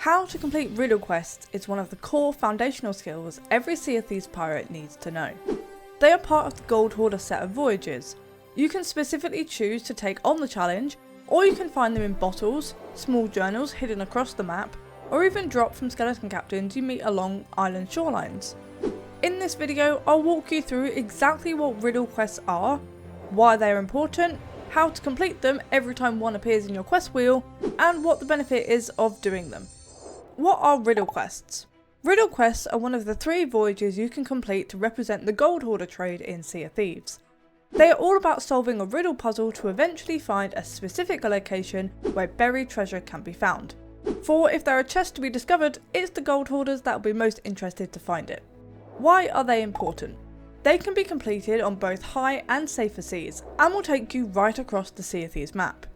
How to complete riddle quests is one of the core foundational skills every Sea of Thieves pirate needs to know. They are part of the Gold Hoarder set of voyages. You can specifically choose to take on the challenge, or you can find them in bottles, small journals hidden across the map, or even drop from skeleton captains you meet along island shorelines. In this video, I'll walk you through exactly what riddle quests are, why they are important, how to complete them every time one appears in your quest wheel, and what the benefit is of doing them. What are riddle quests? Riddle quests are one of the 3 voyages you can complete to represent the Gold Hoarder trade in Sea of Thieves. They are all about solving a riddle puzzle to eventually find a specific location where buried treasure can be found. For if there are chests to be discovered, it's the Gold Hoarders that will be most interested to find it. Why are they important? They can be completed on both high and safer seas, and will take you right across the Sea of Thieves map.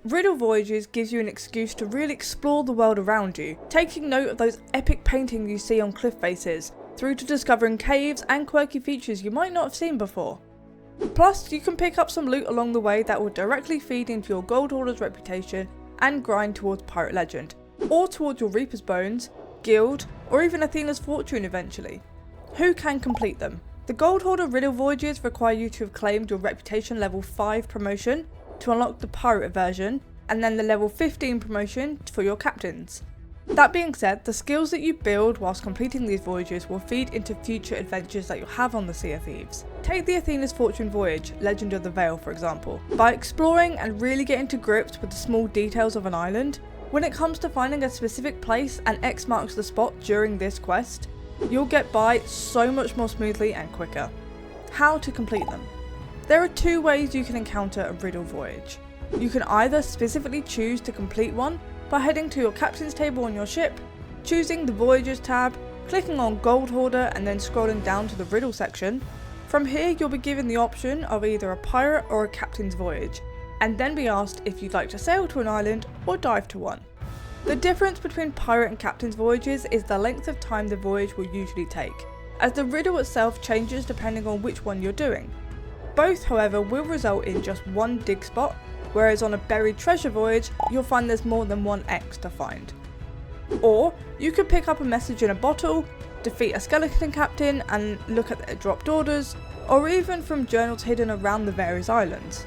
Riddle Voyages gives you an excuse to really explore the world around you, taking note of those epic paintings you see on cliff faces, through to discovering caves and quirky features you might not have seen before. Plus, you can pick up some loot along the way that will directly feed into your Gold Hoarder's reputation and grind towards Pirate Legend, or towards your Reaper's Bones, Guild, or even Athena's Fortune eventually. Who can complete them? The Gold Hoarder Riddle Voyages require you to have claimed your Reputation level 5 promotion to unlock the pirate version, and then the level 15 promotion for your captains. That being said, the skills that you build whilst completing these voyages will feed into future adventures that you'll have on the Sea of Thieves. Take the Athena's Fortune voyage, Legend of the Veil for example. By exploring and really getting to grips with the small details of an island, when it comes to finding a specific place and X marks the spot during this quest, you'll get by so much more smoothly and quicker. How to complete them? There are 2 ways you can encounter a riddle voyage. You can either specifically choose to complete one by heading to your captain's table on your ship, choosing the Voyages tab, clicking on Gold Hoarder and then scrolling down to the riddle section. From here you'll be given the option of either a pirate or a captain's voyage, and then be asked if you'd like to sail to an island or dive to one. The difference between pirate and captain's voyages is the length of time the voyage will usually take, as the riddle itself changes depending on which one you're doing. Both, however, will result in just one dig spot, whereas on a buried treasure voyage, you'll find there's more than one X to find. Or, you could pick up a message in a bottle, defeat a skeleton captain and look at their dropped orders, or even from journals hidden around the various islands.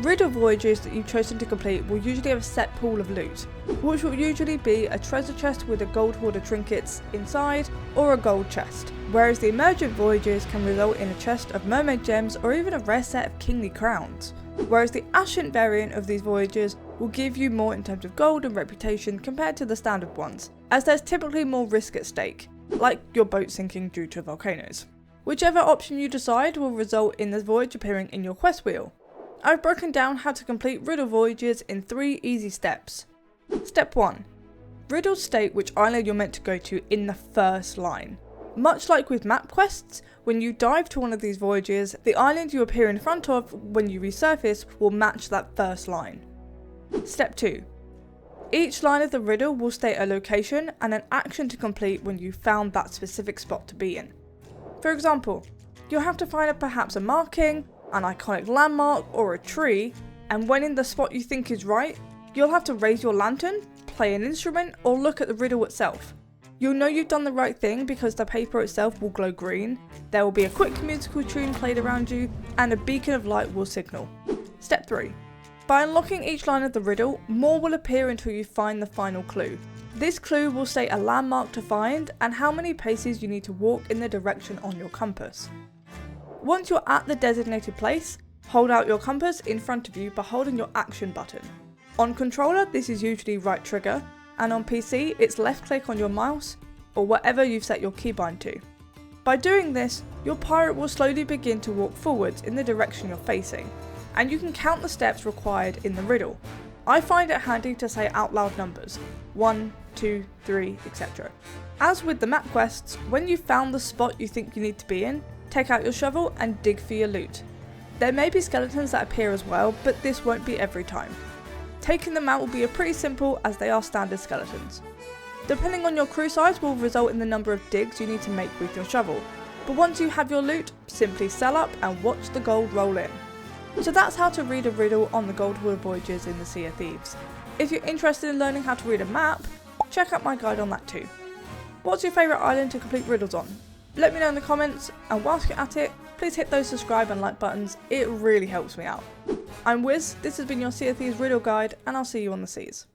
Riddle voyages that you've chosen to complete will usually have a set pool of loot, which will usually be a treasure chest with a Gold Hoarder trinkets inside, or a gold chest, whereas the emergent voyages can result in a chest of mermaid gems or even a rare set of kingly crowns, whereas the ascent variant of these voyages will give you more in terms of gold and reputation compared to the standard ones, as there's typically more risk at stake, like your boat sinking due to volcanoes. Whichever option you decide will result in the voyage appearing in your quest wheel. I've broken down how to complete riddle voyages in 3 easy steps. Step 1. Riddles state which island you're meant to go to in the first line. Much like with map quests, when you dive to one of these voyages, the island you appear in front of when you resurface will match that first line. Step 2. Each line of the riddle will state a location and an action to complete when you've found that specific spot to be in. For example, you'll have to find perhaps a marking, an iconic landmark or a tree, and when in the spot you think is right, you'll have to raise your lantern, play an instrument, or look at the riddle itself. You'll know you've done the right thing because the paper itself will glow green, there will be a quick musical tune played around you, and a beacon of light will signal. Step 3. By unlocking each line of the riddle, more will appear until you find the final clue. This clue will state a landmark to find and how many paces you need to walk in the direction on your compass. Once you're at the designated place, hold out your compass in front of you by holding your action button. On controller, this is usually right trigger, and on PC, it's left click on your mouse, or whatever you've set your keybind to. By doing this, your pirate will slowly begin to walk forwards in the direction you're facing, and you can count the steps required in the riddle. I find it handy to say out loud numbers, 1, 2, 3, etc. As with the map quests, when you've found the spot you think you need to be in, take out your shovel and dig for your loot. There may be skeletons that appear as well, but this won't be every time. Taking them out will be pretty simple as they are standard skeletons. Depending on your crew size will result in the number of digs you need to make with your shovel, but once you have your loot, simply sell up and watch the gold roll in. So that's how to read a riddle on the Gold Hoarder voyages in the Sea of Thieves. If you're interested in learning how to read a map, check out my guide on that too. What's your favourite island to complete riddles on? Let me know in the comments, and whilst you're at it, please hit those subscribe and like buttons, it really helps me out. I'm Wiz, this has been your Sea of Thieves riddle guide, and I'll see you on the seas.